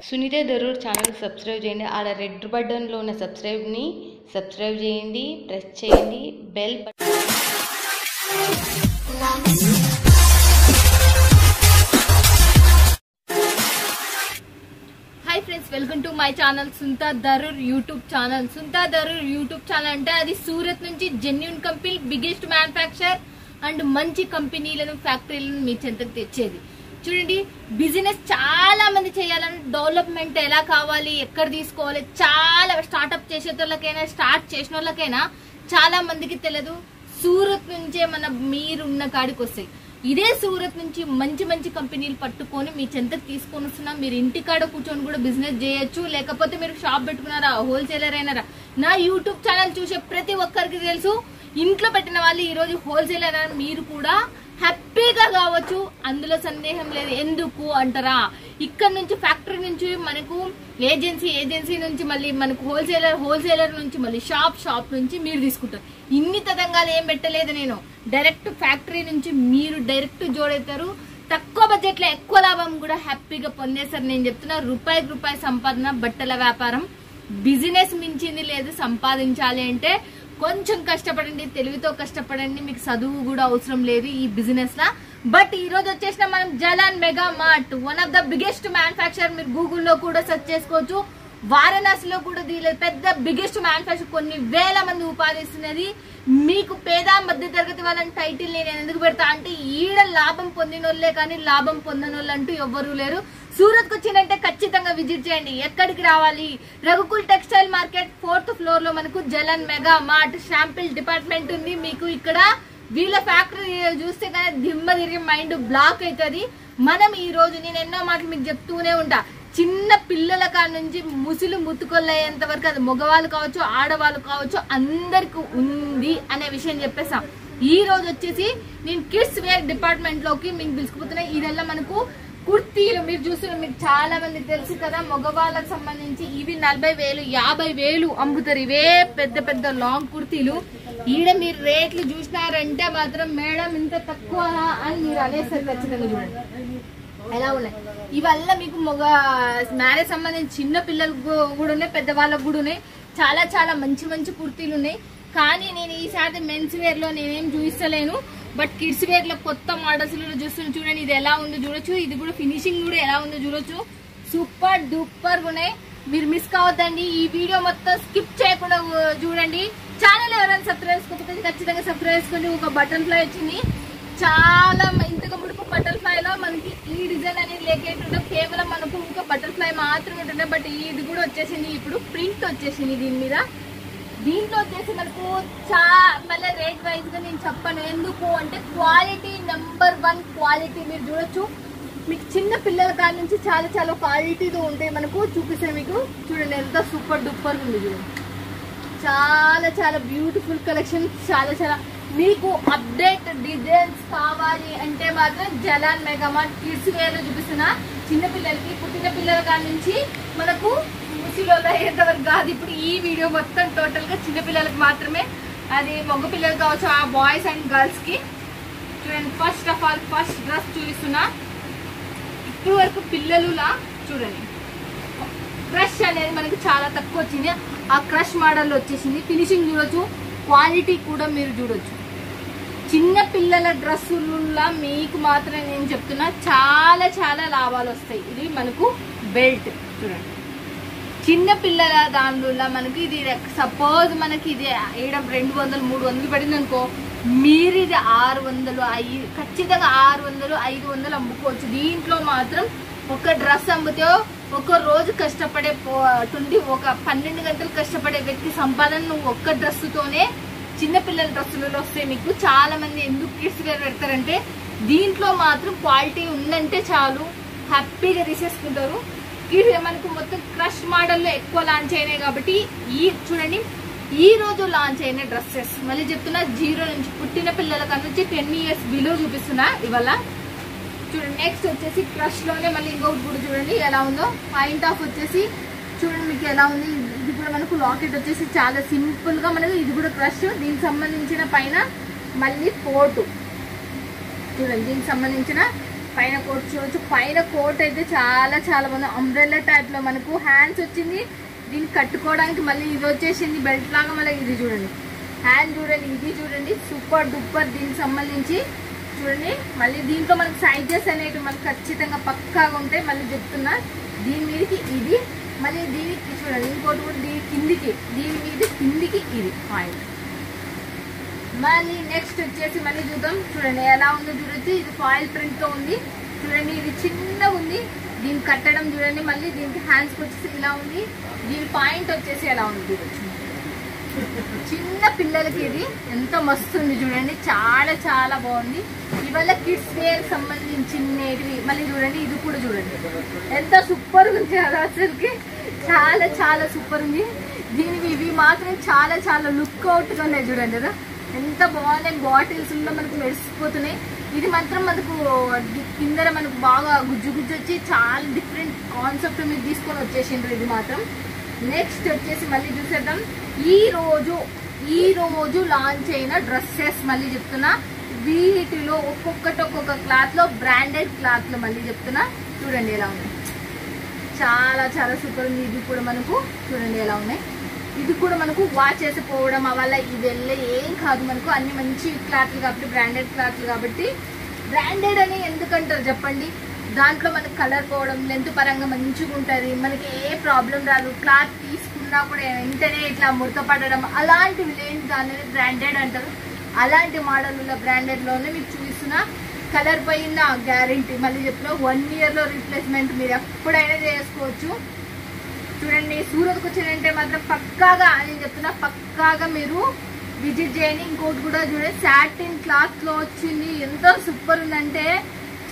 Sunitha Darur channel subscribe చేయండి. ఆడ red బటన్లో ఉన్న సబ్స్క్రైబ్ని సబ్స్క్రైబ్ చేయండి, ప్రెస్ చేయండి bell button. Hi friends, welcome to my channel Sunitha Daroor YouTube channel. Sunitha Daroor YouTube channel అంటే అది సూరత్ నుంచి genuine company, biggest manufacture and మంచి కంపెనీలను ఫ్యాక్టరీలను మీ చెంతకు తెచ్చేది. చూడండి, బిజినెస్ చాలా మంది చేయాలని, డెవలప్మెంట్ ఎలా కావాలి, ఎక్కడ తీసుకోవాలి, చాలా స్టార్ట్అప్ చేసేటోళ్ళకైనా స్టార్ట్ చేసిన వాళ్ళకైనా చాలా మందికి తెలియదు. సూరత్ నుంచే మీరున్న కాడికి వస్తాయి. ఇదే సూరత్ నుంచి మంచి మంచి కంపెనీలు పట్టుకొని మీ చెంతకు తీసుకొని వస్తున్నా. మీరు ఇంటికాడ కూర్చొని కూడా బిజినెస్ చేయొచ్చు. లేకపోతే మీరు షాప్ పెట్టుకున్నారా, హోల్సేలర్ అయినారా, నా యూట్యూబ్ ఛానల్ చూసే ప్రతి ఒక్కరికి తెలుసు. ఇంట్లో పెట్టిన వాళ్ళు ఈ రోజు హోల్సేలర్ అని మీరు కూడా హ్యాపీగా కావచ్చు, అందులో సందేహం లేదు. ఎందుకు అంటారా, ఇక్కడ నుంచి ఫ్యాక్టరీ నుంచి మనకు ఏజెన్సీ నుంచి మళ్ళీ మనకు హోల్సేలర్ నుంచి మళ్ళీ షాప్ నుంచి మీరు తీసుకుంటారు. ఇన్ని తదంగాలు ఏం పెట్టలేదు నేను. డైరెక్ట్ ఫ్యాక్టరీ నుంచి మీరు డైరెక్ట్ జోడవుతారు. తక్కువ బడ్జెట్ లో ఎక్కువ లాభం కూడా హ్యాపీగా పొందేస్తారు. నేను చెప్తున్నా, రూపాయికి రూపాయి సంపాదన బట్టల వ్యాపారం. బిజినెస్ మించింది లేదు. సంపాదించాలి అంటే కొంచెం కష్టపడండి, తెలివితో కష్టపడండి. మీకు చదువు కూడా అవసరం లేదు ఈ బిజినెస్ లా. బట్ ఈ రోజు వచ్చేసిన మనం Jalan mega mart, one of the biggest manufacture. మీరు గూగుల్లో కూడా సెర్చ్ చేసుకోవచ్చు. వారణాసిలో కూడా దీని పెద్ద బిగ్గెస్ట్ మ్యానుఫ్యాక్చర్, కొన్ని వేల మంది ఉపాధి ఇస్తున్నది. మీకు పేద మధ్య తరగతి వాళ్ళని టైటిల్ నేను ఎందుకు పెడతా అంటే, ఈడ లాభం పొందిన వాళ్ళే కానీ లాభం పొందిన వాళ్ళు అంటూ ఎవ్వరూ లేరు. సూరత్ కు వచ్చిందంటే ఖచ్చితంగా విజిట్ చేయండి. ఎక్కడికి రావాలి? Raghukul textile market 4th floor లో మనకు జలన్ మెగా మార్ట్ శాంపిల్ డిపార్ట్మెంట్ ఉంది. మీకు ఇక్కడ వీళ్ళ ఫ్యాక్టరీ చూస్తే కానీ దిమ్మ తిరిగి మైండ్ బ్లాక్ అవుతుంది. మనం ఈ రోజు నేను ఎన్నో మాటలు మీకు చెప్తూనే ఉంటా. చిన్న పిల్లల కాడ నుంచి ముసులు ముత్తుకొల్లయ్యేంత వరకు, అది మగవాళ్ళు కావచ్చు, ఆడవాళ్ళు కావచ్చు, అందరికి ఉంది అనే విషయం చెప్పేసాం. ఈ రోజు వచ్చేసి నేను కిడ్స్ వేర్ డిపార్ట్మెంట్ లోకి మీకు పిలుచుకుపోతున్నా. ఇదెల్లా మనకు కుర్తీలు మీరు చూస్తున్నారు. మీకు చాలా మంది తెలుసు కదా, మగవాళ్ళకి సంబంధించి ఇవి 40,000 50,000 అమ్ముతారు. ఇవే పెద్ద పెద్ద లాంగ్ కుర్తీలు. ఈడ మీరు రేట్లు చూసినారంటే మాత్రం మేడం ఇంత తక్కువ అని మీరు అనేసరి ఖచ్చితంగా చూడండి ఎలా ఉన్నాయి. ఇవల్ల మీకు మ్యారేజ్ సంబంధించి చిన్న పిల్లలకు కూడా ఉన్నాయి, పెద్దవాళ్ళకు కూడా ఉన్నాయి. చాలా చాలా మంచి మంచి కుర్తీలు ఉన్నాయి. కానీ నేను ఈసారి మెన్స్ వేర్ లో నేనేం చూపిస్తలేను. బట్ కిడ్స్ వేర్ లో కొత్త మోడల్స్ చూస్తున్నాను. చూడండి ఇది ఎలా ఉందో చూడొచ్చు. ఇది కూడా ఫినిషింగ్ కూడా ఎలా ఉందో చూడొచ్చు. సూపర్ డూపర్ ఉన్నాయి. మీరు మిస్ కావద్దండి. ఈ వీడియో మొత్తం స్కిప్ చేయకుండా చూడండి. ఛానల్ ఎవరైనా సబ్స్క్రైబ్ చేసుకోకపోతే ఖచ్చితంగా సబ్స్క్రైబ్ చేసుకోండి. ఒక బటర్ఫ్లై వచ్చింది. చాలా ఇంతకు ముడుపు బటర్ఫ్లై లో మనకి ఈ డిజైన్ అనేది లేకేటుండే, కేవలం మనకు ఇంకా బటర్ఫ్లై మాత్రమే ఉంటుండే. బట్ ఇది కూడా వచ్చేసింది. ఇప్పుడు ప్రింట్ వచ్చేసింది దీని మీద. దీంట్లో వచ్చేసి మనకు మళ్ళీ రేట్ వైజ్ గా నేను చెప్పను. ఎందుకు అంటే క్వాలిటీ నెంబర్ 1 క్వాలిటీ. మీరు చూడొచ్చు, మీకు చిన్న పిల్లల కాడ నుంచి చాలా చాలా క్వాలిటీతో ఉంటాయి. మనకు చూపిస్తాను మీకు. చూడండి ఎంత సూపర్ డూపర్ ఉంది. చూడండి చాలా చాలా బ్యూటిఫుల్ కలెక్షన్. చాలా చాలా మీకు అప్డేట్ డిజైన్స్ కావాలి అంటే మాత్రం Jalan mega mart kids wear లో చూపిస్తున్నా. చిన్న పిల్లలకి, పుట్టిన పిల్లల కాడ నుంచి మనకు ముసిలోలో ఎంతవరకు కాదు. ఇప్పుడు ఈ వీడియో మొత్తం టోటల్ గా చిన్న పిల్లలకి మాత్రమే. అది మగ పిల్లలు కావచ్చు, ఆ బాయ్స్ అండ్ గర్ల్స్ కి. చూడండి, first of all first dress చూపిస్తున్నా. ఇప్పుడు వరకు పిల్లలులా చూడండి, క్రష్ అనేది మనకి చాలా తక్కువ వచ్చింది. ఆ క్రష్ మోడల్ వచ్చేసింది. ఫినిషింగ్ చూడొచ్చు, క్వాలిటీ కూడా మీరు చూడొచ్చు. చిన్న పిల్లల డ్రెస్సుల మీకు మాత్రం నేను చెప్తున్నా చాలా చాలా లాభాలు వస్తాయి. ఇది మనకు బెల్ట్ చూడండి. చిన్న పిల్లల దానిలో మనకి ఇది సపోజ్ మనకి ఇది 200 300 పడింది అనుకో, మీరు ఇది 600 ఖచ్చితంగా 600 500 అమ్ముకోవచ్చు. దీంట్లో మాత్రం ఒక డ్రెస్ అమ్మితే ఒక రోజు కష్టపడే ఒక 12 గంటలు కష్టపడే వ్యక్తి సంపాదన నువ్వు ఒక్క డ్రెస్సుతోనే చిన్నపిల్లల డ్రెస్సులలో వస్తాయి. మీకు చాలా మంది ఎందుకు కిడ్స్ వేర్ పెడతారంటే దీంట్లో మాత్రం క్వాలిటీ ఉందంటే చాలు, హ్యాపీగా తీసేసుకుంటారు. మనకు మొత్తం క్రష్ మోడల్లో ఎక్కువ లాంచ్ అయినాయి కాబట్టి చూడండి ఈ రోజు లాంచ్ అయిన డ్రెస్సెస్ మళ్ళీ చెప్తున్నా. 0 నుంచి పుట్టిన పిల్లల కన్నా నుంచి 10 years బిలో చూపిస్తున్నా ఇవాళ. చూడండి నెక్స్ట్ వచ్చేసి క్రష్ లోనే మళ్ళీ ఇంకొకటి కూడా చూడండి ఎలా ఉందో. పాయింట్ ఆఫ్ వచ్చేసి చూడండి మీకు ఎలా ఉంది. ఇది కూడా మనకు లాకెట్ వచ్చేసి చాలా సింపుల్ గా మనకు ఇది కూడా క్రష్. దీనికి సంబంధించిన పైన మళ్ళీ ఫోటో చూడండి, దీనికి సంబంధించిన పైన కోట్ చూడొచ్చు. పైన కోట్ అయితే చాలా చాలా బాగుంది. అంబ్రెల్లా టైప్ లో మనకు హ్యాండ్స్ వచ్చింది. దీన్ని కట్టుకోవడానికి మళ్ళీ ఇది వచ్చేసింది బెల్ట్ లాగా. మళ్ళీ ఇది చూడండి, హ్యాండ్ చూడండి, ఇది చూడండి, సూపర్ డూపర్. దీనికి సంబంధించి చూడండి మళ్ళీ దీంట్లో మనకు సైజెస్ అనేవి మనకు ఖచ్చితంగా పక్కాగా ఉంటాయి. మళ్ళీ చెప్తున్నా, దీని మీదకి ఇది, మళ్ళీ దీనికి చూడండి ఇంకోటి కూడా దీని కిందికి, దీని మీద కిందికి ఇది పాయింట్. మళ్ళీ నెక్స్ట్ వచ్చేసి మళ్ళీ చూద్దాం. చూడండి ఎలా ఉందో చూడొచ్చు. ఇది ఫాయిల్ ప్రింట్ తో ఉంది. చూడండి ఇది చిన్నగా ఉంది. దీన్ని కట్టడం చూడండి. మళ్ళీ దీనికి హ్యాండ్స్కి వచ్చేసి ఇలా ఉంది. దీని పాయింట్ వచ్చేసి ఎలా ఉంది చూడొచ్చు. చిన్న పిల్లలకి ఇది ఎంత మస్తు ఉంది చూడండి. చాలా చాలా బాగుంది. ఇవల్ల కిడ్స్ వేర్ సంబంధించినవి. మళ్ళీ చూడండి ఇది కూడా చూడండి ఎంత సూపర్ ఉంది కదా. అసలుకి చాలా చాలా సూపర్ ఉంది. దీనివి ఇవి మాత్రం చాలా చాలా లుక్ అవుట్ గా ఉన్నాయి చూడండి కదా, ఎంత బాగున్నాయి. బాటిల్స్ లో మనకు మెరిసిపోతున్నాయి. ఇది మాత్రం మనకు కింద మనకు బాగా గుజ్జు గుజ్జు వచ్చి చాలా డిఫరెంట్ కాన్సెప్ట్ మీరు తీసుకొని వచ్చేసిండ్రు. ఇది మాత్రం నెక్స్ట్ వచ్చేసి మళ్ళీ చూసేద్దాం. ఈ రోజు లాంచ్ అయిన డ్రెస్సెస్ మళ్ళీ చెప్తున్నా. వీటిలో ఒక్కొక్కటి ఒక్కొక్క క్లాత్ లో బ్రాండెడ్ క్లాత్ లో మళ్ళీ చెప్తున్నా. చూడండి ఎలా ఉన్నాయి, చాలా చాలా సూపర్ ఉంది. ఇది కూడా మనకు చూడండి ఎలా ఉన్నాయి. ఇది కూడా మనకు వాష్ చేసిపోవడం వల్ల ఇది వెళ్ళే ఏం కాదు. మనకు అన్ని మంచి క్లాత్లు కాబట్టి, బ్రాండెడ్ క్లాత్లు కాబట్టి. బ్రాండెడ్ అని ఎందుకంటారు చెప్పండి, దాంట్లో మనకు కలర్ పోవడం లెంత్ పరంగా మంచిగా ఉంటుంది. మనకి ఏ ప్రాబ్లం రాదు. క్లాత్ తీసుకున్నా కూడా వెంటనే ఇట్లా ముడత పడడం అలాంటివి లేని దాన్ని బ్రాండెడ్ అంటారు. అలాంటి మోడల్ బ్రాండెడ్ లోనే మీకు చూపిస్తున్నా. కలర్ పోయిన గ్యారంటీ మళ్ళీ చెప్తున్నా. 1 year లో రీప్లేస్మెంట్ మీరు ఎప్పుడైనా చేసుకోవచ్చు. చూడండి సూరత్కి వచ్చినంటే మాత్రం పక్కాగా నేను చెప్తున్నా, పక్కాగా మీరు విజిట్ చేయండి. ఇంకోటి కూడా చూడండి, సాటిన్ క్లాత్ లో వచ్చింది. ఎంత సూపర్ ఉందంటే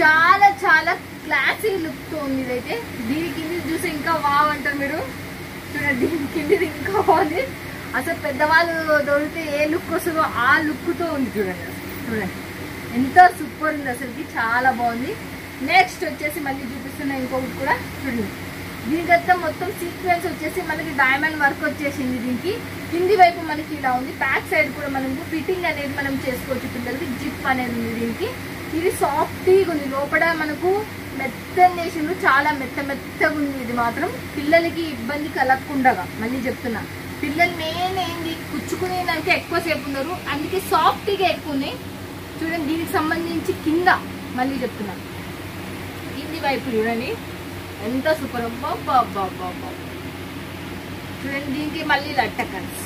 చాలా చాలా క్లాసీ లుక్ తో ఉంది. ఇదైతే దీని కింది చూసి ఇంకా వావ్ అంటారు మీరు. చూడండి దీని కింది ఇంకా బాగుంది. అసలు పెద్దవాళ్ళు దొరికితే ఏ లుక్ వస్తుందో ఆ లుక్ తో ఉంది. చూడండి చూడండి ఎంత సూపర్ ఉంది. అసలుకి చాలా బాగుంది. నెక్స్ట్ వచ్చేసి మళ్ళీ చూపిస్తున్నా ఇంకొకటి కూడా చూడండి. దీనికంతా మొత్తం సీక్వెన్స్ వచ్చేసి మనకి డైమండ్ వర్క్ వచ్చేసింది. దీనికి కింది వైపు మనకి ఇలా ఉంది. బ్యాక్ సైడ్ కూడా మనకు ఫిట్టింగ్ అనేది మనం చేసుకోవచ్చు. పిల్లలకి జిప్ అనేది ఉంది దీనికి. ఇది సాఫ్టీగా ఉంది. లోపల మనకు మెత్తని చేసిండ్రు, చాలా మెత్తగా ఉంది. ఇది మాత్రం పిల్లలకి ఇబ్బంది కలగకుండా మళ్ళీ చెప్తున్నా. పిల్లలు మెయిన్ ఏంది కుచ్చుకునే దానికి ఎక్కువసేపు ఉన్నారు, అందుకే సాఫ్ట్గా ఎక్కువ ఉన్నాయి. చూడండి దీనికి సంబంధించి కింద మళ్ళీ చెప్తున్నా, కింది వైపు చూడండి ఎంత సూపర్. చూడండి దీనికి మళ్ళీ లట్టకన్స్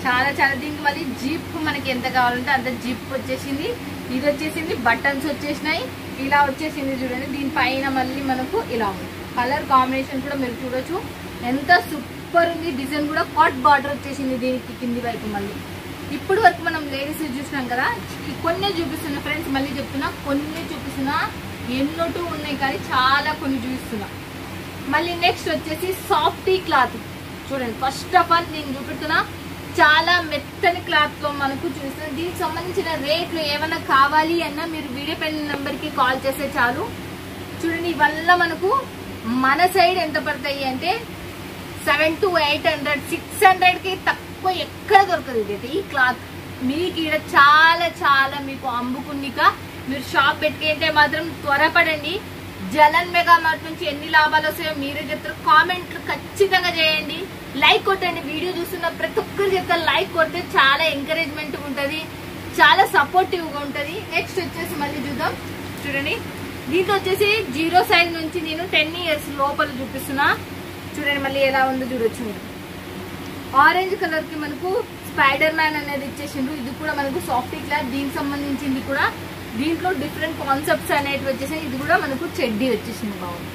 చాలా చాలా. దీనికి మళ్ళీ జిప్ మనకి ఎంత కావాలంటే అంత జిప్ వచ్చేసింది. ఇది వచ్చేసింది, బటన్స్ వచ్చేసినాయి, ఇలా వచ్చేసింది. చూడండి దీనిపైన మళ్ళీ మనకు ఇలా ఉంది. కలర్ కాంబినేషన్ కూడా మీరు చూడొచ్చు ఎంత సూపర్ ఉంది. డిజైన్ కూడా కాట్ బార్డర్ వచ్చేసింది దీనికి కింది వైపు. మళ్ళీ ఇప్పుడు వరకు మనం లేడీస్ చూసినాం కదా, కొన్ని చూపిస్తున్నా ఫ్రెండ్స్. మళ్ళీ చెప్తున్నా కొన్ని చూపిస్తున్నా, ఎన్నోటూ ఉన్నాయి కానీ చాలా కొన్ని చూపిస్తున్నా. మళ్ళీ నెక్స్ట్ వచ్చేసి సాఫ్టీ క్లాత్ చూడండి. ఫస్ట్ ఆఫ్ ఆల్ నేను చూపెడుతున్నా, చాలా మెత్తని క్లాత్ తో మనకు చూపిస్తున్నా. దీనికి సంబంధించిన రేట్లు ఏమైనా కావాలి అన్నా మీరు వీడియో పైన నెంబర్ కి కాల్ చేస్తే చాలు. చూడండి ఇవల్ల మనకు మన సైడ్ ఎంత పడతాయి అంటే 700 to 800, 600 కి తక్కువ ఎక్కడ దొరకదు. ఇది ఈ క్లాత్ మీకు ఇక్కడ చాలా చాలా మీకు అమ్ముకునిక మీరు షాప్ పెట్టుకుంటే మాత్రం త్వరపడండి. జలన్ మెగా మార్ట్ నుంచి ఎన్ని లాభాలు వస్తాయో మీరే చెప్తారు. కామెంట్లు ఖచ్చితంగా చేయండి, లైక్ కొట్టండి. వీడియో చూస్తున్న ప్రతి ఒక్కరు చెప్తారు, లైక్ కొడితే చాలా ఎంకరేజ్మెంట్ ఉంటుంది, చాలా సపోర్టివ్ గా ఉంటుంది. నెక్స్ట్ వచ్చేసి మళ్ళీ చూద్దాం. చూడండి దీంట్లో వచ్చేసి 0 సైజ్ నుంచి నేను 10 years లోపల చూపిస్తున్నా. చూడండి మళ్ళీ ఎలా ఉందో చూడొచ్చు మీరు. ఆరెంజ్ కలర్ కి మనకు స్పైడర్ మ్యాన్ అనేది ఇచ్చేసిండ్రు. ఇది కూడా మనకు సాఫ్టీ క్లాత్. దీనికి సంబంధించింది కూడా దీంట్లో డిఫరెంట్ కాన్సెప్ట్స్ అనేవి వచ్చేసి. ఇది కూడా మనకు చెడ్డీ వచ్చేసింది, బాగుంది,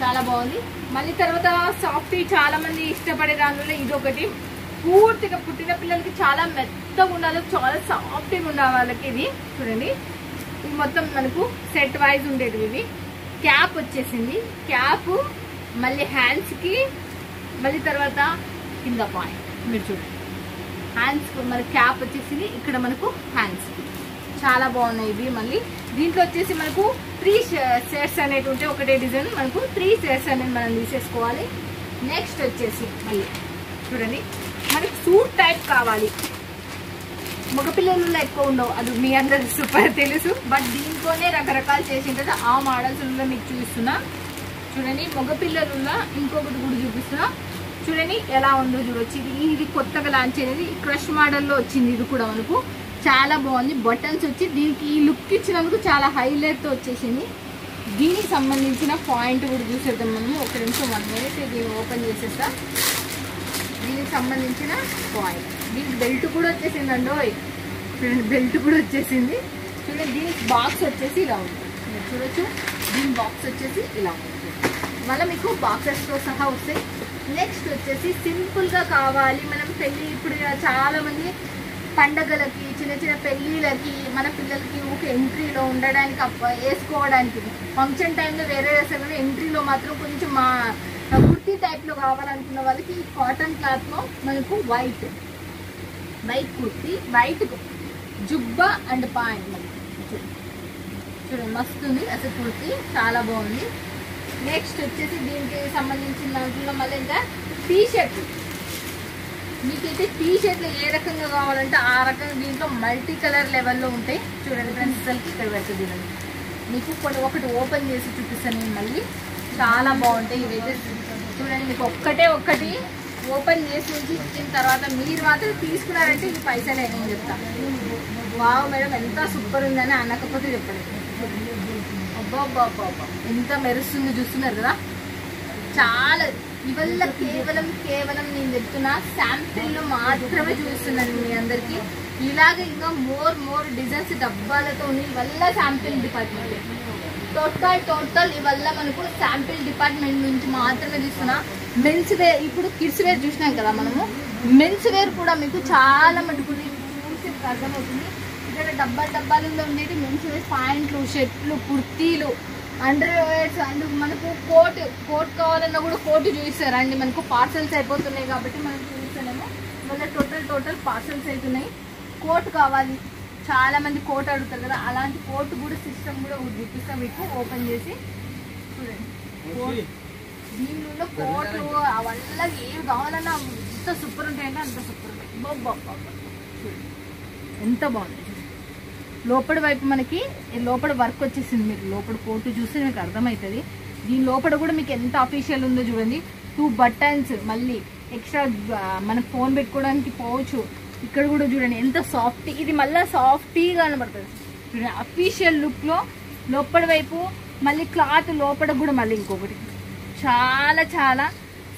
చాలా బాగుంది. మళ్ళీ తర్వాత సాఫ్టీ చాలా మంది ఇష్టపడే దానివల్ల ఇది ఒకటి. పూర్తిగా పుట్టిన పిల్లలకి చాలా మెత్తగా ఉండాలి, చాలా సాఫ్ట్గా ఉండాలి వాళ్ళకి. ఇది చూడండి ఇది మొత్తం మనకు సెట్ వైజ్ ఉండేది. ఇవి క్యాప్ వచ్చేసింది, క్యాప్ మళ్ళీ హ్యాండ్స్ కి, మళ్ళీ తర్వాత కింద పాయింట్ మీరు చూడండి. హ్యాండ్స్ మన క్యాప్ వచ్చేసింది, ఇక్కడ మనకు హ్యాండ్స్ కి చాలా బాగున్నాయి ఇవి. మళ్ళీ దీంట్లో వచ్చేసి మనకు 3 షేడ్స్ అనేవి ఉంటాయి. ఒకటే డిజైన్ మనకు 3 షేడ్స్ అనేది మనం తీసేసుకోవాలి. నెక్స్ట్ వచ్చేసి మళ్ళీ చూడండి మనకి సూట్ టైప్ కావాలి. మగపిల్లలలో ఎక్కువ ఉండవు, అది మీ అందరికి సూపర్ తెలుసు. బట్ దీంట్లోనే రకరకాలు చేసి ఉంటుంది. ఆ మోడల్స్ మీకు చూపిస్తున్నా చూడండి. మగపిల్లలలో ఇంకొకటి కూడా చూపిస్తున్నా చూడండి ఎలా ఉందో చూడొచ్చు. ఇది కొత్తగా లాంచ్ అనేది క్రష్ మోడల్లో వచ్చింది. ఇది కూడా మనకు చాలా బాగుంది. బటన్స్ వచ్చి దీనికి ఈ లుక్ ఇచ్చినందుకు చాలా హైలైట్తో వచ్చేసింది. దీనికి సంబంధించిన పాయింట్ కూడా చూసేద్దాం మనము. ఒక నిమిషం 1 minute దీన్ని ఓపెన్ చేసేస్తా. దీనికి సంబంధించిన పాయింట్, దీనికి బెల్ట్ కూడా వచ్చేసిందండి. చూడండి బెల్ట్ కూడా వచ్చేసింది. చూడండి దీనికి బాక్స్ వచ్చేసి ఇలా ఉంటుంది, మీరు చూడొచ్చు. దీని బాక్స్ వచ్చేసి ఇలా ఉంటుంది. మళ్ళీ మీకు బాక్సెస్తో సహా వస్తాయి. నెక్స్ట్ వచ్చేసి సింపుల్గా కావాలి మనం పెళ్ళి, ఇప్పుడు చాలా మంది పండగలకి చిన్న చిన్న పెళ్ళిళ్ళకి మన పిల్లలకి ఒక ఎంట్రీలో ఉండడానికి వేసుకోవడానికి ఫంక్షన్ టైంలో వేరే వేసారు, ఎంట్రీలో మాత్రం కొంచెం మా కుర్తీ టైప్లో కావాలనుకున్న వాళ్ళకి కాటన్ క్లాత్లో మనకు వైట్ కుర్తీ, వైట్ జుబ్బా అండ్ పాయింట్ చూడండి మస్తు ఉంది అసలు కుర్తీ, చాలా బాగుంది. నెక్స్ట్ వచ్చేసి దీనికి సంబంధించిన దాంట్లో మళ్ళీ ఇంకా టీ షర్ట్. మీకైతే టీ షర్ట్లు ఏ రకంగా కావాలంటే ఆ రకంగా దీంట్లో మల్టీ కలర్ లెవెల్లో ఉంటాయి. చూడండి ఫ్రెండ్స్ అసలుకి ఇక్కడ పెడుతుంది చూడండి. మీకు ఒకటి ఓపెన్ చేసి చూపిస్తాను నేను మళ్ళీ, చాలా బాగుంటాయి ఇవైతే. చూడండి మీకు ఒక్కటి ఓపెన్ చేసి నుంచి ఇచ్చిన తర్వాత మీరు మాత్రం తీసుకున్నారంటే ఈ పైసలే నేను చెప్తాను. వావ్ మేడం ఎంత సూపర్ ఉందని అనకపోతే చెప్పండి. అబ్బా ఎంత మెరుస్తుంది చూస్తున్నారు కదా. చాలా ఇవల్ల కేవలం నేను చెప్తున్నా శాంపిల్లో మాత్రమే చూస్తున్నాను మీ అందరికి. ఇలాగే ఇంకా మోర్ డిజైన్స్ డబ్బాలతో ఇవల్ల శాంపిల్ డిపార్ట్మెంట్ టోటల్ ఇవల్ల మనకు శాంపిల్ డిపార్ట్మెంట్ నుంచి మాత్రమే తీస్తున్నా. మెన్స్ వేర్, ఇప్పుడు కిడ్స్ వేర్ చూసినాం కదా మనము, మెన్స్ వేర్ కూడా మీకు చాలా మటుకు చూసి అర్థమవుతుంది. ఇక్కడ డబ్బాలలో ఉండేది మెన్స్ వేర్ పాయింట్లు, షర్ట్లు, కుర్తీలు, అండర్ వేర్స్ అండ్ మనకు కోట్ కావాలన్నా కూడా కోట్ చూపిస్తారు అండి. మనకు పార్సల్స్ అయిపోతున్నాయి కాబట్టి మనం చూపిస్తాము. మళ్ళీ టోటల్ పార్సల్స్ అవుతున్నాయి. కోట్ కావాలి, చాలా మంది కోట్ అడుగుతారు కదా, అలాంటి కోట్ కూడా సిస్టమ్ కూడా చూపిస్తాం మీకు ఓపెన్ చేసి. చూడండి కోట్, దీనిలో కోట్లు అవల్ల ఏవి కావాలన్నా ఎంత సూపర్ ఉంటాయంటే అంత సూపర్ ఉంటాయి. ఎంత బాగుంది. లోపల వైపు మనకి లోపల వర్క్ వచ్చేసింది. మీరు లోపల కోటు చూస్తే మీకు అర్థమవుతుంది. దీని లోపల కూడా మీకు ఎంత అఫీషియల్ ఉందో చూడండి. 2 buttons, మళ్ళీ ఎక్స్ట్రా మన ఫోన్ పెట్టుకోవడానికి పోవచ్చు. ఇక్కడ కూడా చూడండి ఎంత సాఫ్ట్, ఇది మళ్ళీ సాఫ్టీగా కనబడుతుంది చూడండి అఫీషియల్ లుక్లో. లోపల వైపు మళ్ళీ క్లాత్ లోపల కూడా మళ్ళీ ఇంకొకటి చాలా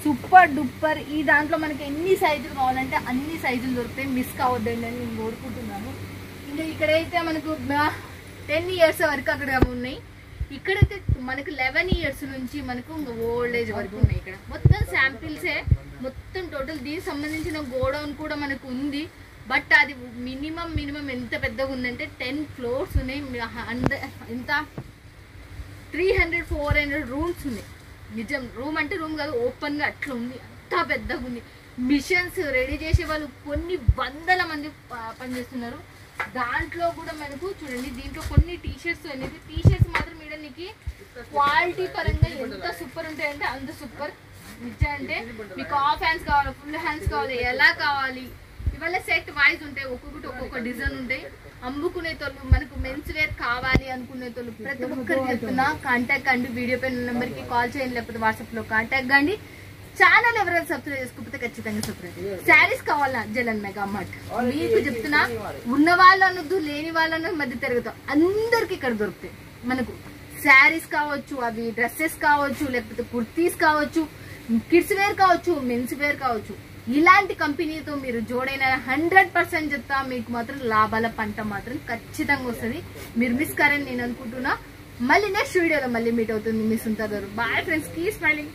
సూపర్ డూపర్. ఈ దాంట్లో మనకి ఎన్ని సైజులు కావాలంటే అన్ని సైజులు దొరుకుతాయి. మిస్ కావద్దండి అని నేను కోరుకుంటున్నాను. ఇంకా ఇక్కడైతే మనకు 10 years వరకు అక్కడ ఉన్నాయి. ఇక్కడైతే మనకు 11 years నుంచి మనకు ఓల్డ్ ఏజ్ వరకు ఉన్నాయి. ఇక్కడ మొత్తం శాంపిల్సే మొత్తం టోటల్. దీనికి సంబంధించిన గోడౌన్ కూడా మనకు ఉంది. బట్ అది మినిమం ఎంత పెద్దగా ఉందంటే 10 floors ఉన్నాయి. ఎంత 300-400 rooms ఉన్నాయి. నిజం రూమ్ అంటే రూమ్ కాదు, ఓపెన్గా అట్లా ఉంది, అంత పెద్దగా ఉంది. మిషన్స్ రెడీ చేసే వాళ్ళు కొన్ని వందల మంది పనిచేస్తున్నారు. దాంట్లో కూడా మనకు చూడండి దీంట్లో కొన్ని టీషర్ట్స్ అనేది, టీషర్ట్స్ మాత్రం మీకు క్వాలిటీ పరంగా ఎంత సూపర్ ఉంటాయంటే అంత సూపర్. నిజం అంటే మీకు హాఫ్ హ్యాండ్స్ కావాలి, ఫుల్ హ్యాండ్స్ కావాలి, ఎలా కావాలి ఇవాళ సెట్ వైజ్ ఉంటాయి. ఒక్కొక్క డిజైన్ ఉంటాయి. అమ్ముకునే తోళ్ళు మనకు మెన్స్ వేర్ కావాలి అనుకునే తోళ్ళు ప్రతి ఒక్కరికి చెప్తున్నా కాంటాక్ట్ కండి. వీడియో పైన నెంబర్కి కాల్ చేయండి, లేకపోతే వాట్సాప్లో కాంటాక్ట్ కండి. ఛానల్ ఎవరైనా సబ్స్క్రైబ్ చేసుకోకపోతే ఖచ్చితంగా సబ్స్క్రైబ్. శారీస్ కావాలా జలన్ మెగా మార్ట్ మీకు చెప్తున్నా, ఉన్న వాళ్ళనొద్దు లేని వాళ్ళను మధ్య తిరుగుతాం అందరికి ఇక్కడ దొరుకుతాయి. మనకు శారీస్ కావచ్చు, అవి డ్రెస్సెస్ కావచ్చు, లేకపోతే కుర్తీస్ కావచ్చు, కిడ్స్ వేర్ కావచ్చు, మెన్స్ వేర్ కావచ్చు. ఇలాంటి కంపెనీతో మీరు జోడైన 100% చెప్తా మీకు మాత్రం లాభాల పంట మాత్రం ఖచ్చితంగా వస్తుంది. మీరు మిస్ కారని నేను అనుకుంటున్నా. మళ్ళీ నెక్స్ట్ వీడియోలో మళ్ళీ మీట్ అవుతుంది. మిస్ ఉంటారు. Bye friends, keep smiling.